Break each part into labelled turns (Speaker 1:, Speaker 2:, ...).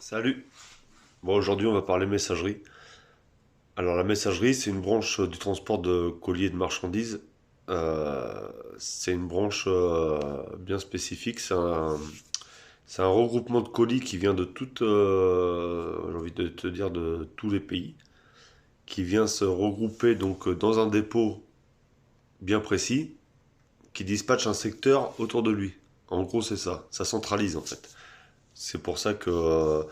Speaker 1: Salut. Bon, aujourd'hui, on va parler messagerie. Alors, la messagerie, c'est une branche du transport de colis et de marchandises. C'est une branche bien spécifique. C'est un regroupement de colis qui vient de j'ai envie de te dire, de tous les pays, qui vient se regrouper donc dans un dépôt bien précis, qui dispatche un secteur autour de lui. En gros, c'est ça. Ça centralise en fait. C'est pour ça que,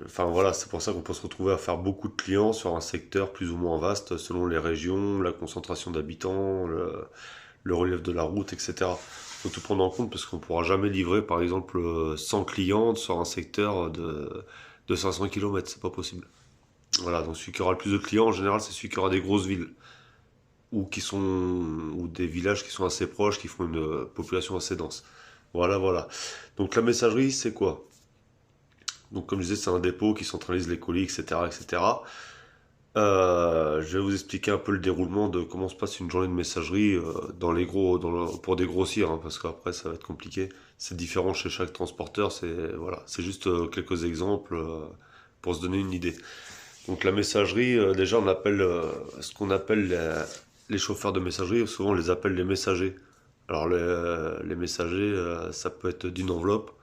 Speaker 1: enfin voilà, c'est pour ça qu'on peut se retrouver à faire beaucoup de clients sur un secteur plus ou moins vaste selon les régions, la concentration d'habitants, le relief de la route, etc. Faut tout prendre en compte parce qu'on pourra jamais livrer, par exemple, 100 clients sur un secteur de 500 km, c'est pas possible. Voilà, donc celui qui aura le plus de clients, en général, c'est celui qui aura des grosses villes ou des villages qui sont assez proches, qui font une population assez dense. Voilà, voilà. Donc la messagerie, c'est quoi? Donc, comme je disais, c'est un dépôt qui centralise les colis, etc., etc. Je vais vous expliquer un peu le déroulement de comment se passe une journée de messagerie dans les gros, pour dégrossir, hein, parce qu'après ça va être compliqué. C'est différent chez chaque transporteur. C'est voilà, c'est juste quelques exemples pour se donner une idée. Donc la messagerie, déjà on appelle ce qu'on appelle les chauffeurs de messagerie. Souvent on les appelle les messagers. Alors les messagers, ça peut être d'une enveloppe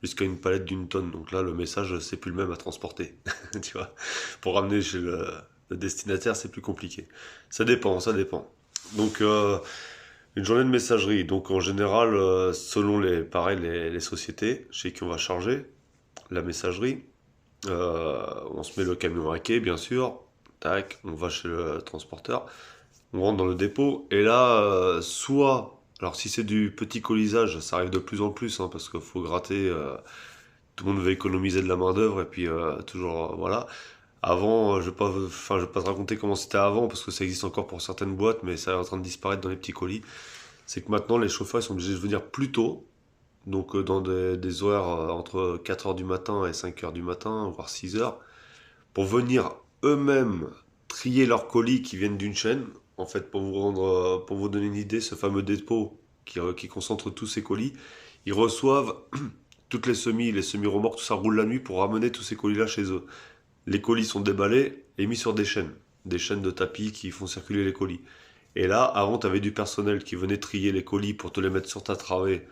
Speaker 1: jusqu'à une palette d'une tonne. Donc là, le message, c'est plus le même à transporter. Tu vois, pour ramener chez le destinataire, c'est plus compliqué. Ça dépend, ça dépend. Donc, une journée de messagerie. Donc, en général, selon pareil, les sociétés chez qui on va charger la messagerie, on se met le camion à quai, bien sûr. Tac, on va chez le transporteur. On rentre dans le dépôt. Et là, alors si c'est du petit colisage, ça arrive de plus en plus, hein, parce qu'il faut gratter. Tout le monde veut économiser de la main-d'œuvre et puis toujours voilà. Avant, je vais pas te raconter comment c'était avant parce que ça existe encore pour certaines boîtes, mais ça est en train de disparaître dans les petits colis. C'est que maintenant les chauffeurs ils sont obligés de venir plus tôt, donc dans des horaires entre 4 heures du matin et 5 heures du matin, voire 6 heures, pour venir eux-mêmes trier leurs colis qui viennent d'une chaîne. En fait, pour vous donner une idée, ce fameux dépôt qui concentre tous ces colis, ils reçoivent toutes les semi-remorques, tout ça roule la nuit pour ramener tous ces colis-là chez eux. Les colis sont déballés et mis sur des chaînes de tapis qui font circuler les colis. Et là, avant, tu avais du personnel qui venait trier les colis pour te les mettre sur ta travée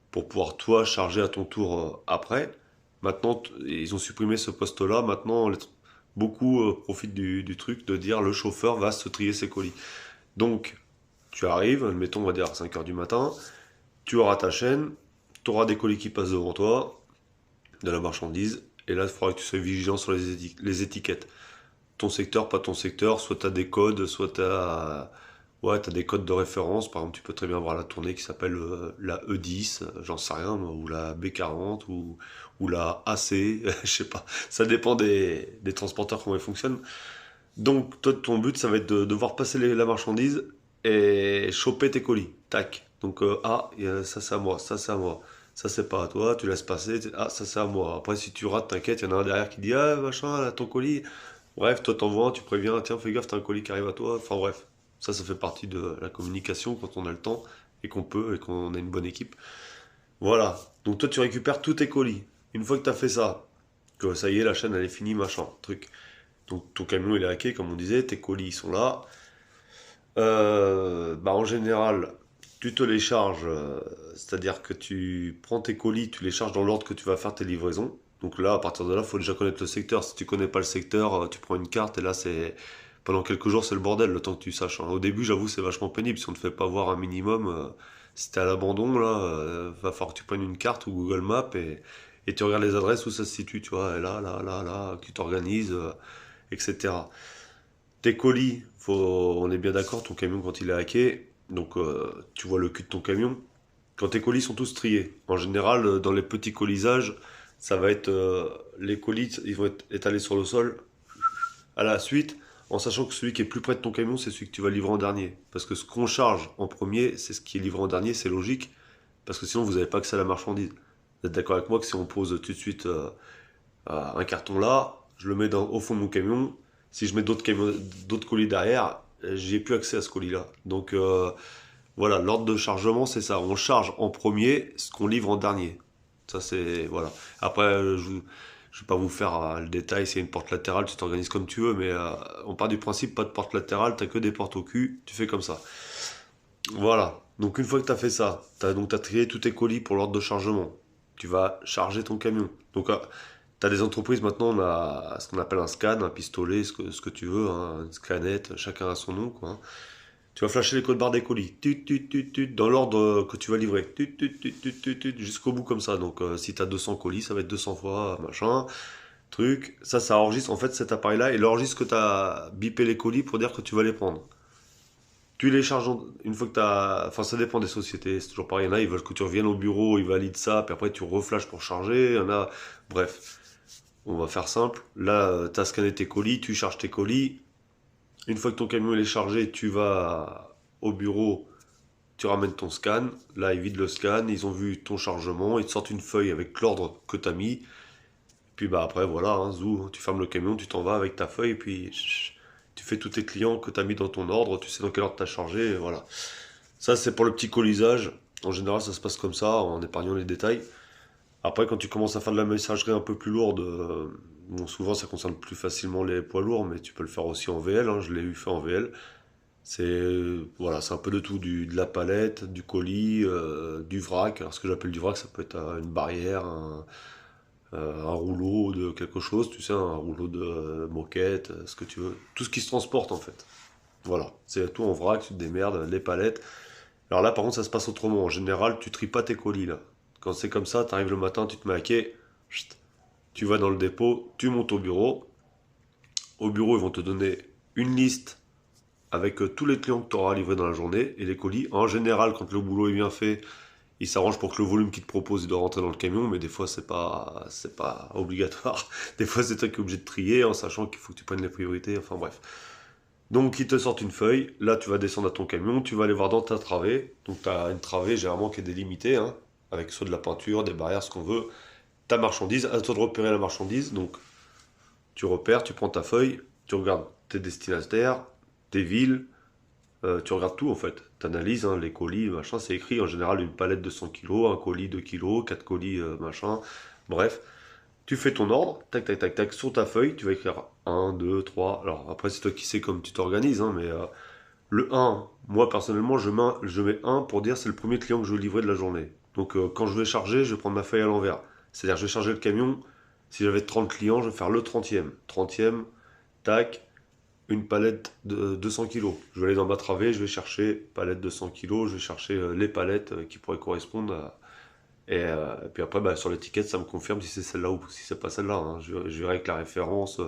Speaker 1: pour pouvoir toi charger à ton tour après. Maintenant, ils ont supprimé ce poste-là. Maintenant, beaucoup profitent du truc de dire le chauffeur va se trier ses colis. Donc, tu arrives, admettons, on va dire à 5 heures du matin, tu auras ta chaîne, tu auras des colis qui passent devant toi, de la marchandise, et là, il faudra que tu sois vigilant sur les étiquettes. Ton secteur, pas ton secteur, soit tu as des codes, soit tu as ouais, t'as des codes de référence. Par exemple, tu peux très bien voir la tournée qui s'appelle la E10, j'en sais rien, moi, ou la B40, ou la AC, je sais pas. Ça dépend des transporteurs, comment ils fonctionnent. Donc, toi, ton but, ça va être de devoir passer la marchandise et choper tes colis. Tac. Donc, ça c'est à moi, ça c'est à moi. Ça c'est pas à toi, tu laisses passer. Ah, ça c'est à moi. Après, si tu rates, t'inquiète, il y en a un derrière qui dit, ah, machin, là, ton colis. Bref, toi t'envoies un, tu préviens, tiens, fais gaffe, t'as un colis qui arrive à toi. Enfin, bref. Ça fait partie de la communication quand on a le temps et qu'on peut et qu'on a une bonne équipe. Voilà. Donc, toi, tu récupères tous tes colis. Une fois que t'as fait ça, que ça y est, la chaîne, elle est finie, machin, truc. Donc ton camion il est hacké, comme on disait, tes colis ils sont là. Bah, en général, tu te les charges, c'est-à-dire que tu prends tes colis, tu les charges dans l'ordre que tu vas faire tes livraisons. Donc là, à partir de là, il faut déjà connaître le secteur. Si tu connais pas le secteur, tu prends une carte et là, c'est pendant quelques jours, c'est le bordel, le temps que tu saches, hein. Au début, j'avoue, c'est vachement pénible. Si on ne te fait pas voir un minimum, si t'es à l'abandon, là, va falloir que tu prennes une carte ou Google Maps et tu regardes les adresses où ça se situe, tu vois, et là, là, là, là, que tu t'organises, etc. Tes colis, on est bien d'accord, ton camion quand il est hacké, donc tu vois le cul de ton camion. Quand tes colis sont tous triés, en général, dans les petits colisages, ça va être les colis, ils vont être étalés sur le sol à la suite, en sachant que celui qui est plus près de ton camion, c'est celui que tu vas livrer en dernier. Parce que ce qu'on charge en premier, c'est ce qui est livré en dernier, c'est logique, parce que sinon vous n'avez pas accès à la marchandise. Vous êtes d'accord avec moi que si on pose tout de suite un carton là, je le mets au fond de mon camion. Si je mets d'autres colis derrière, j'ai plus accès à ce colis-là. Donc voilà, l'ordre de chargement, c'est ça. On charge en premier ce qu'on livre en dernier. Ça, c'est voilà. Après, Je vais pas vous faire le détail, s'il y a une porte latérale, tu t'organises comme tu veux, mais on part du principe, pas de porte latérale, t'as que des portes au cul, tu fais comme ça. Voilà. Donc une fois que tu as fait ça, tu as trié tous tes colis pour l'ordre de chargement. Tu vas charger ton camion. Donc tu as des entreprises maintenant, on a ce qu'on appelle un scan, un pistolet, ce que tu veux, hein, une scanette, chacun a son nom, quoi, hein. Tu vas flasher les codes barres des colis, dans l'ordre que tu vas livrer, jusqu'au bout comme ça. Donc si tu as 200 colis, ça va être 200 fois, machin, truc. Ça enregistre en fait cet appareil-là, il enregistre que tu as bipé les colis pour dire que tu vas les prendre. Tu les charges une fois que tu as. Enfin, ça dépend des sociétés, c'est toujours pareil. Il y en a, ils veulent que tu reviennes au bureau, ils valident ça, puis après tu reflashes pour charger. Il y en a. Bref, on va faire simple. Là, tu as scanné tes colis, tu charges tes colis. Une fois que ton camion il est chargé, tu vas au bureau, tu ramènes ton scan. Là, ils vident le scan, ils ont vu ton chargement, ils te sortent une feuille avec l'ordre que tu as mis. Puis bah après, voilà, hein, zou, tu fermes le camion, tu t'en vas avec ta feuille, et puis tu fais tous tes clients que tu as mis dans ton ordre, tu sais dans quel ordre tu as chargé, et voilà. Ça, c'est pour le petit colisage. En général, ça se passe comme ça, en épargnant les détails. Après, quand tu commences à faire de la messagerie un peu plus lourde, bon, souvent ça concerne plus facilement les poids lourds, mais tu peux le faire aussi en VL, hein, je l'ai eu fait en VL. Voilà, c'est un peu de tout, de la palette, du colis, du vrac. Alors ce que j'appelle du vrac, ça peut être une barrière, un rouleau de quelque chose, tu sais, un rouleau de moquette, ce que tu veux. Tout ce qui se transporte en fait. Voilà, c'est tout en vrac, tu te démerdes, les palettes. Alors là, par contre, ça se passe autrement. En général, tu tries pas tes colis là. Quand c'est comme ça, tu arrives le matin, tu te mets à quai, chut, tu vas dans le dépôt, tu montes au bureau. Au bureau, ils vont te donner une liste avec tous les clients que tu auras livrés dans la journée et les colis. En général, quand le boulot est bien fait, ils s'arrangent pour que le volume qu'ils te proposent, il doit rentrer dans le camion, mais des fois, c'est pas obligatoire. Des fois, c'est toi qui es obligé de trier en sachant qu'il faut que tu prennes les priorités. Enfin bref. Donc, ils te sortent une feuille. Là, tu vas descendre à ton camion. Tu vas aller voir dans ta travée. Donc, tu as une travée généralement qui est délimitée, hein, avec soit de la peinture, des barrières, ce qu'on veut. Ta marchandise. À toi de repérer la marchandise. Donc, tu repères, tu prends ta feuille, tu regardes tes destinataires, tes villes. Tu regardes tout en fait. Tu analyses, hein, les colis, machin. C'est écrit en général une palette de 100 kilos, un colis 2 kilos, 4 colis, machin. Bref. Tu fais ton ordre, tac, tac, tac, tac, sur ta feuille, tu vas écrire un 2 3. Alors après, c'est toi qui sais comme tu t'organises, hein, mais le un, moi personnellement, je mets un pour dire c'est le premier client que je vais livrer de la journée. Donc quand je vais charger, je vais prendre ma feuille à l'envers. C'est-à-dire, je vais charger le camion. Si j'avais 30 clients, je vais faire le 30e. 30e, tac, une palette de 200 kilos. Je vais aller dans ma travée, je vais chercher palette de 100 kilos, je vais chercher les palettes qui pourraient correspondre à. Et puis après, bah, sur l'étiquette, ça me confirme si c'est celle-là ou si c'est pas celle-là, hein. Je verrai avec la référence,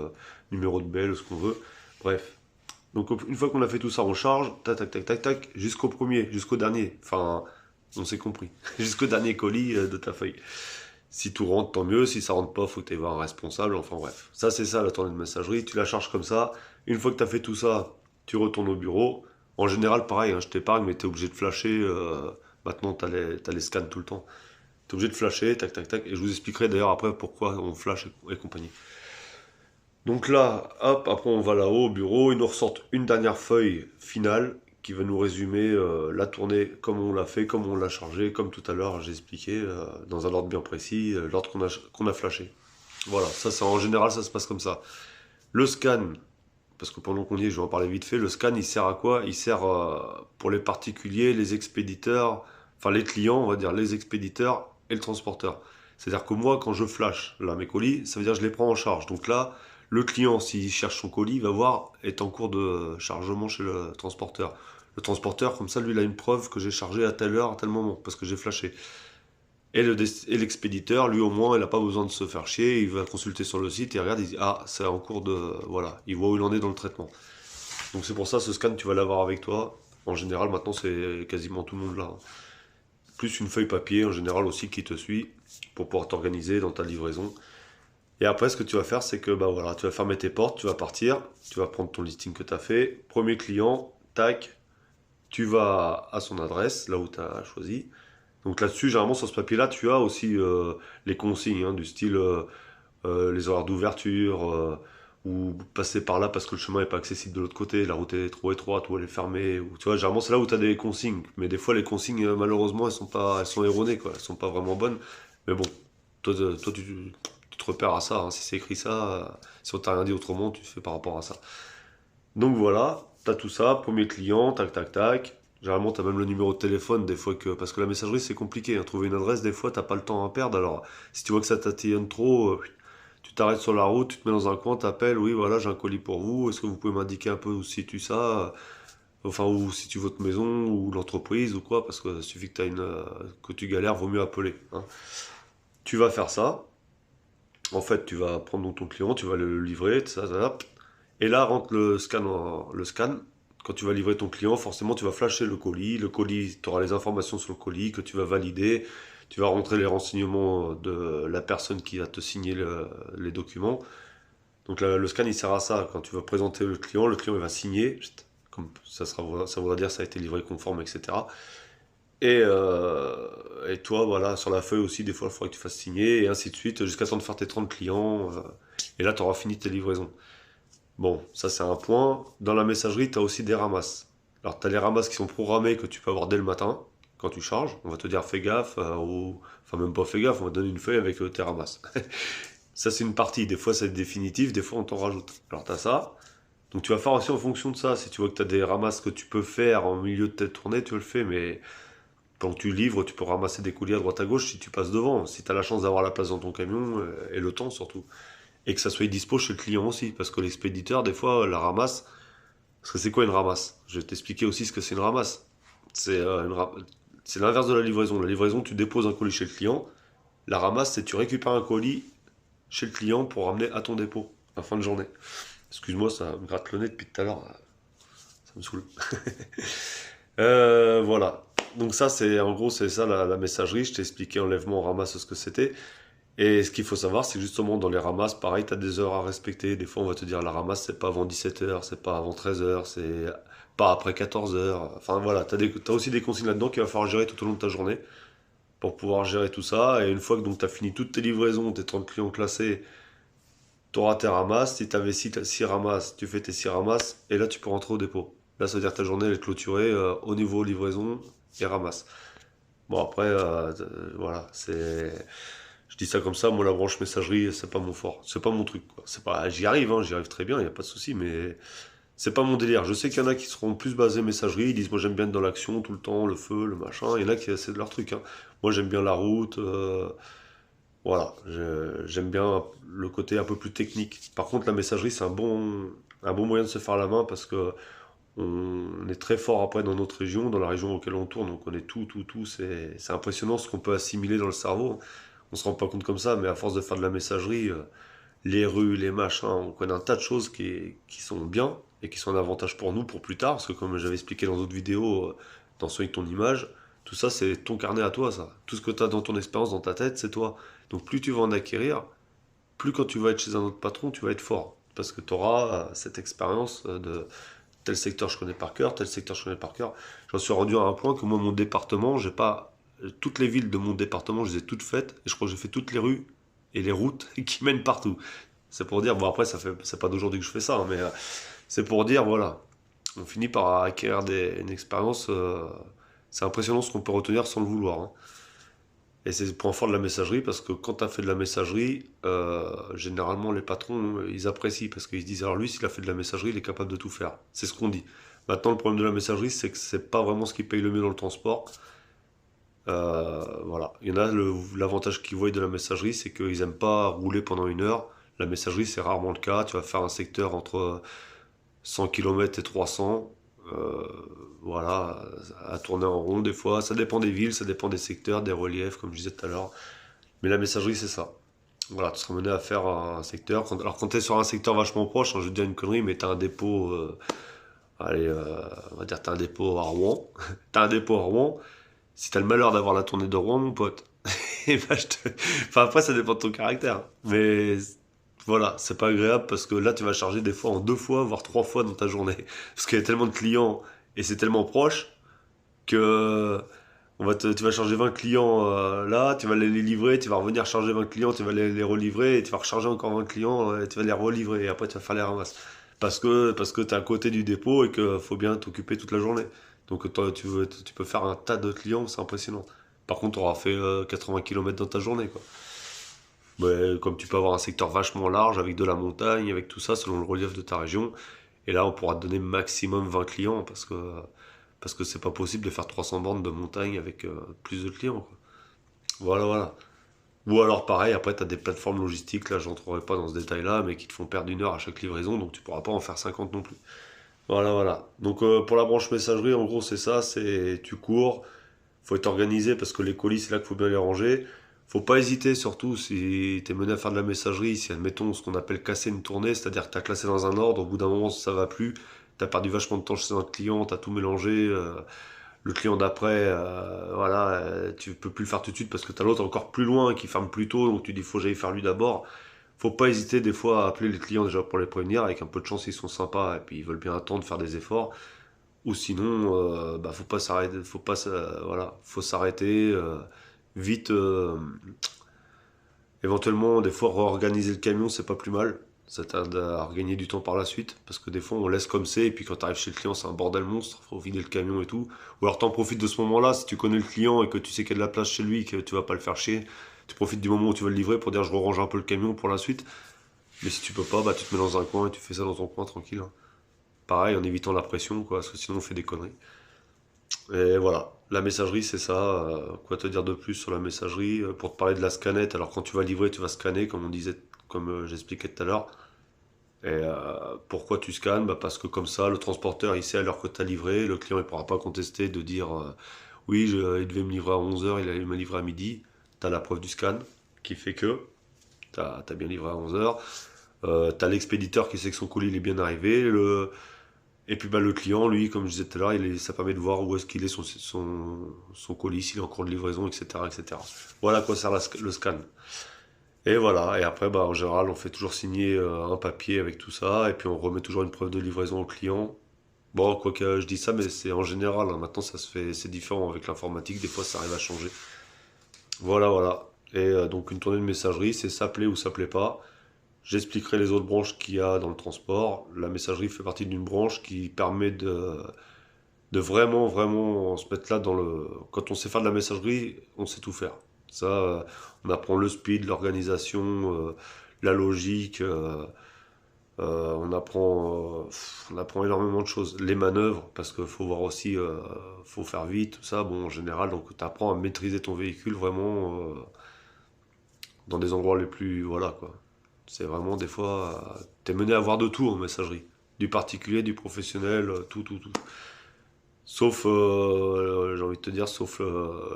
Speaker 1: numéro de belle, ce qu'on veut. Bref. Donc une fois qu'on a fait tout ça, on charge, tac, tac, tac, tac, tac, jusqu'au premier, jusqu'au dernier. Enfin, on s'est compris. Jusqu'au dernier colis de ta feuille. Si tout rentre, tant mieux. Si ça rentre pas, faut que tu aies voir un responsable. Enfin bref. Ça, c'est ça la tournée de messagerie. Tu la charges comme ça. Une fois que tu as fait tout ça, tu retournes au bureau. En général, pareil, hein, je t'épargne, mais tu es obligé de flasher. Maintenant, t'as les scans tout le temps. Tu es obligé de flasher, tac, tac, tac. Et je vous expliquerai d'ailleurs après pourquoi on flash et compagnie. Donc là, hop, après on va là-haut au bureau, ils nous ressortent une dernière feuille finale qui va nous résumer la tournée comme on l'a fait, comme on l'a chargé, comme tout à l'heure j'ai expliqué, dans un ordre bien précis, l'ordre qu'on a flashé. Voilà, ça c'est en général ça se passe comme ça. Le scan, parce que pendant qu'on y est, je vais en parler vite fait, le scan il sert à quoi? Il sert pour les particuliers, les expéditeurs, enfin les clients, on va dire les expéditeurs et le transporteur. C'est-à-dire que moi, quand je flash là mes colis, ça veut dire que je les prends en charge. Donc là, le client, s'il cherche son colis, il va voir, est en cours de chargement chez le transporteur. Le transporteur, comme ça, lui, il a une preuve que j'ai chargé à telle heure, à tel moment, parce que j'ai flashé. Et l'expéditeur, lui au moins, il n'a pas besoin de se faire chier, il va consulter sur le site, il regarde, il dit, ah, c'est en cours de. Voilà, il voit où il en est dans le traitement. Donc c'est pour ça, ce scan, tu vas l'avoir avec toi. En général, maintenant, c'est quasiment tout le monde là, hein. Plus une feuille papier, en général aussi, qui te suit, pour pouvoir t'organiser dans ta livraison. Et après, ce que tu vas faire, c'est que bah voilà, tu vas fermer tes portes, tu vas partir, tu vas prendre ton listing que tu as fait. Premier client, tac, tu vas à son adresse, là où tu as choisi. Donc là-dessus, généralement, sur ce papier-là, tu as aussi les consignes, hein, du style les horaires d'ouverture, ou passer par là parce que le chemin n'est pas accessible de l'autre côté, la route est trop étroite, ou elle est fermée. Ou, tu vois, généralement, c'est là où tu as des consignes. Mais des fois, les consignes, malheureusement, elles sont erronées, quoi. Elles sont pas vraiment bonnes. Mais bon, toi, tu te repères à ça, hein. Si c'est écrit ça, si on t'a rien dit autrement, tu fais par rapport à ça. Donc voilà, t'as tout ça, premier client, tac tac tac. Généralement, t'as même le numéro de téléphone, des fois que. Parce que la messagerie, c'est compliqué, hein. Trouver une adresse, des fois, t'as pas le temps à perdre. Alors, si tu vois que ça tatillonne trop, tu t'arrêtes sur la route, tu te mets dans un coin, t'appelles, oui, voilà, j'ai un colis pour vous. Est-ce que vous pouvez m'indiquer un peu où se situe ça? Enfin, où se situe votre maison, ou l'entreprise, ou quoi? Parce que suffit que que tu galères, vaut mieux appeler, hein. Tu vas faire ça. En fait, tu vas prendre donc ton client, tu vas le livrer, ça. Et là rentre le scan. Quand tu vas livrer ton client, forcément, tu vas flasher le colis. Le colis, tu auras les informations sur le colis que tu vas valider. Tu vas rentrer les renseignements de la personne qui va te signer les documents. Donc le scan, il sert à ça. Quand tu vas présenter le client il va signer. Comme ça voudra dire que ça a été livré conforme, etc. Et toi, voilà, sur la feuille aussi, des fois, il faudrait que tu fasses signer, et ainsi de suite, jusqu'à temps de faire tes 30 clients. Et là, tu auras fini tes livraisons. Bon, ça c'est un point. Dans la messagerie, tu as aussi des ramasses. Alors, tu as les ramasses qui sont programmés que tu peux avoir dès le matin, quand tu charges. On va te dire fais gaffe, ou... Enfin, même pas fais gaffe, on va te donner une feuille avec tes ramasses. Ça, c'est une partie. Des fois, c'est définitif, des fois, on t'en rajoute. Alors, tu as ça. Donc, tu vas faire aussi en fonction de ça. Si tu vois que tu as des ramasses que tu peux faire en milieu de ta tournée, tu le fais, mais quand tu livres, tu peux ramasser des colis à droite à gauche si tu passes devant. Si tu as la chance d'avoir la place dans ton camion, et le temps surtout. Et que ça soit dispo chez le client aussi, parce que l'expéditeur, des fois, la ramasse. Parce que c'est quoi une ramasse? Je vais t'expliquer aussi ce que c'est une ramasse. C'est l'inverse de la livraison. La livraison, tu déposes un colis chez le client. La ramasse, c'est tu récupères un colis chez le client pour ramener à ton dépôt, à fin de journée. Excuse-moi, ça me gratte le nez depuis tout à l'heure. Ça me saoule. Voilà. Donc ça, c'est en gros, c'est ça la messagerie. Je t'ai expliqué enlèvement, ramasse, ce que c'était. Et ce qu'il faut savoir, c'est que justement dans les ramasses, pareil, tu as des heures à respecter. Des fois, on va te dire la ramasse, c'est pas avant 17 h, c'est pas avant 13 h, c'est pas après 14 h. Enfin voilà, t'as aussi des consignes là-dedans qu'il va falloir gérer tout au long de ta journée pour pouvoir gérer tout ça. Et une fois que donc tu as fini toutes tes livraisons, tes 30 clients classés, tu auras tes ramasses. Si tu avais 6 ramasses, tu fais tes 6 ramasses et là tu peux rentrer au dépôt. Là, ça veut dire que ta journée elle est clôturée au niveau livraison et ramasse. Bon, après, voilà, je dis ça comme ça, moi la branche messagerie, c'est pas mon fort, c'est pas mon truc, quoi. C'est pas, j'y arrive, hein, j'y arrive très bien, il y a pas de souci, mais c'est pas mon délire. Je sais qu'il y en a qui seront plus basés messagerie, ils disent moi j'aime bien être dans l'action tout le temps, le feu, le machin, et là c'est de leur truc, hein. Moi j'aime bien la route, voilà, j'aime bien le côté un peu plus technique. Par contre la messagerie c'est un bon moyen de se faire la main parce que on est très fort après dans notre région, dans la région auquel on tourne, on connaît tout, c'est impressionnant ce qu'on peut assimiler dans le cerveau. On se rend pas compte comme ça, mais à force de faire de la messagerie, les rues, les machins, on connaît un tas de choses qui sont bien et qui sont un avantage pour nous pour plus tard, parce que comme j'avais expliqué dans d'autres vidéos, dans Soigne ton image, tout ça c'est ton carnet à toi, ça. Tout ce que tu as dans ton expérience, dans ta tête, c'est toi. Donc plus tu vas en acquérir, plus quand tu vas être chez un autre patron, tu vas être fort. Parce que tu auras cette expérience de tel secteur je connais par cœur, tel secteur je connais par cœur. J'en suis rendu à un point que moi, mon département, j'ai pas. Toutes les villes de mon département, je les ai toutes faites, et je crois que j'ai fait toutes les rues et les routes qui mènent partout. C'est pour dire, bon après, c'est pas d'aujourd'hui que je fais ça, hein, mais c'est pour dire, voilà, on finit par acquérir une expérience, c'est impressionnant ce qu'on peut retenir sans le vouloir, hein. Et c'est le point fort de la messagerie, parce que quand tu as fait de la messagerie, généralement les patrons, ils apprécient, parce qu'ils se disent, alors lui, s'il a fait de la messagerie, il est capable de tout faire. C'est ce qu'on dit. Maintenant, le problème de la messagerie, c'est que c'est pas vraiment ce qui paye le mieux dans le transport. Voilà. Il y en a, l'avantage qu'ils voient de la messagerie, c'est qu'ils aiment pas rouler pendant 1 heure. La messagerie, c'est rarement le cas. Tu vas faire un secteur entre 100 km et 300. euh, voilà, à tourner en rond des fois. Ça dépend des villes, ça dépend des secteurs, des reliefs, comme je disais tout à l'heure. Mais la messagerie, c'est ça. Voilà, tu seras mené à faire un secteur. Alors quand tu es sur un secteur vachement proche, hein, je vais te dire une connerie, mais tu as un dépôt, allez, on va dire tu as un dépôt à Rouen. Tu as un dépôt à Rouen. Si tu as le malheur d'avoir la tournée de Rouen, mon pote, et ben enfin après ça dépend de ton caractère. Mais voilà, c'est pas agréable parce que là tu vas charger des fois en 2 fois, voire 3 fois dans ta journée. Parce qu'il y a tellement de clients et c'est tellement proche que tu vas charger 20 clients là, tu vas les livrer, tu vas revenir charger 20 clients, tu vas les relivrer, et tu vas recharger encore 20 clients, et tu vas les relivrer, et après tu vas faire les ramasses. Parce que tu es à côté du dépôt et qu'il faut bien t'occuper toute la journée. Donc toi, tu peux faire un tas de clients, c'est impressionnant. Par contre, tu auras fait 80 km dans ta journée, quoi. Mais comme tu peux avoir un secteur vachement large avec de la montagne, avec tout ça, selon le relief de ta région. Et là, on pourra te donner maximum 20 clients parce que c'est pas possible de faire 300 bornes de montagne avec plus de clients, quoi. Voilà, voilà. Ou alors pareil, après tu as des plateformes logistiques, là j'entrerai pas dans ce détail-là, mais qui te font perdre 1 heure à chaque livraison, donc tu pourras pas en faire 50 non plus. Voilà, voilà. Donc pour la branche messagerie, en gros c'est ça, c'est tu cours, faut être organisé parce que les colis c'est là qu'il faut bien les ranger. Faut pas hésiter surtout si t'es mené à faire de la messagerie, si admettons ce qu'on appelle casser une tournée, c'est-à-dire que t'as classé dans un ordre, au bout d'un moment ça va plus, t'as perdu vachement de temps chez un client, t'as tout mélangé, le client d'après, voilà, tu peux plus le faire tout de suite parce que t'as l'autre encore plus loin qui ferme plus tôt, donc tu dis faut que j'aille faire lui d'abord. Faut pas hésiter des fois à appeler les clients déjà pour les prévenir, avec un peu de chance ils sont sympas et puis ils veulent bien attendre, faire des efforts. Ou sinon, bah faut pas s'arrêter, voilà, faut s'arrêter vite. Éventuellement, des fois réorganiser le camion, c'est pas plus mal. Ça t'aide à regagner du temps par la suite, parce que des fois on laisse comme c'est, et puis quand t'arrives chez le client, c'est un bordel monstre, faut vider le camion et tout. Ou alors t'en profites de ce moment-là, si tu connais le client et que tu sais qu'il y a de la place chez lui, que tu vas pas le faire chier, tu profites du moment où tu vas le livrer pour dire je range un peu le camion pour la suite. Mais si tu peux pas, bah tu te mets dans un coin et tu fais ça dans ton coin tranquille, hein. Pareil, en évitant la pression, quoi, parce que sinon on fait des conneries. Et voilà, la messagerie c'est ça. Quoi te dire de plus sur la messagerie? Pour te parler de la scanette, alors quand tu vas livrer, tu vas scanner, comme on disait, comme j'expliquais tout à l'heure. Et pourquoi tu scannes? Bah parce que comme ça, le transporteur il sait à l'heure que tu as livré, le client il pourra pas contester de dire oui, il devait me livrer à 11 heures, il allait me livrer à midi. Tu as la preuve du scan qui fait que tu as bien livré à 11 heures. Tu as l'expéditeur qui sait que son colis il est bien arrivé. Et puis bah, le client, lui, comme je disais tout à l'heure, ça permet de voir où est-ce qu'il est son colis, s'il est en cours de livraison, etc., etc. Voilà à quoi sert le scan. Et voilà, et après, bah, en général, on fait toujours signer un papier avec tout ça, et puis on remet toujours une preuve de livraison au client. Bon, quoi que je dis ça, mais c'est en général, hein. Maintenant, ça se fait, c'est différent avec l'informatique, des fois, ça arrive à changer. Voilà, voilà. Et donc, une tournée de messagerie, c'est ça plaît ou ça plaît pas. J'expliquerai les autres branches qu'il y a dans le transport. La messagerie fait partie d'une branche qui permet de vraiment, vraiment se mettre là dans le... Quand on sait faire de la messagerie, on sait tout faire. Ça, on apprend le speed, l'organisation, la logique, on apprend énormément de choses. Les manœuvres, parce qu'il faut voir aussi, faut faire vite, tout ça, bon, en général, donc tu apprends à maîtriser ton véhicule vraiment dans des endroits les plus... Voilà, quoi. C'est vraiment des fois, t'es mené à voir de tout en messagerie. Du particulier, du professionnel, tout, tout, tout. Sauf, j'ai envie de te dire, sauf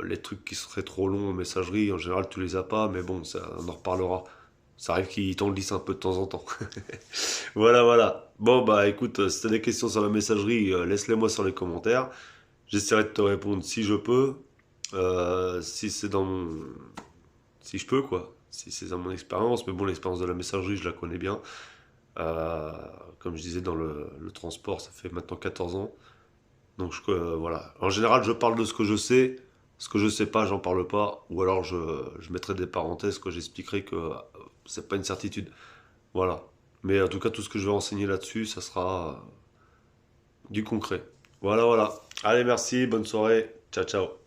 Speaker 1: les trucs qui seraient trop longs en messagerie, en général tu les as pas, mais bon, ça, on en reparlera. Ça arrive qu'ils t'en glissent un peu de temps en temps. Voilà, voilà. Bon, bah écoute, si t'as des questions sur la messagerie, laisse-les moi sur les commentaires. J'essaierai de te répondre si je peux, si c'est dans mon... si je peux, quoi. Si c'est dans mon expérience, mais bon, l'expérience de la messagerie, je la connais bien. Euh, Comme je disais, dans le transport, ça fait maintenant 14 ans. Donc voilà. En général, je parle de ce que je sais. Ce que je sais pas, j'en parle pas. Ou alors je mettrai des parenthèses que j'expliquerai que c'est pas une certitude. Voilà. Mais en tout cas, tout ce que je vais enseigner là-dessus, ça sera du concret. Voilà, voilà. Allez, merci, bonne soirée. Ciao, ciao.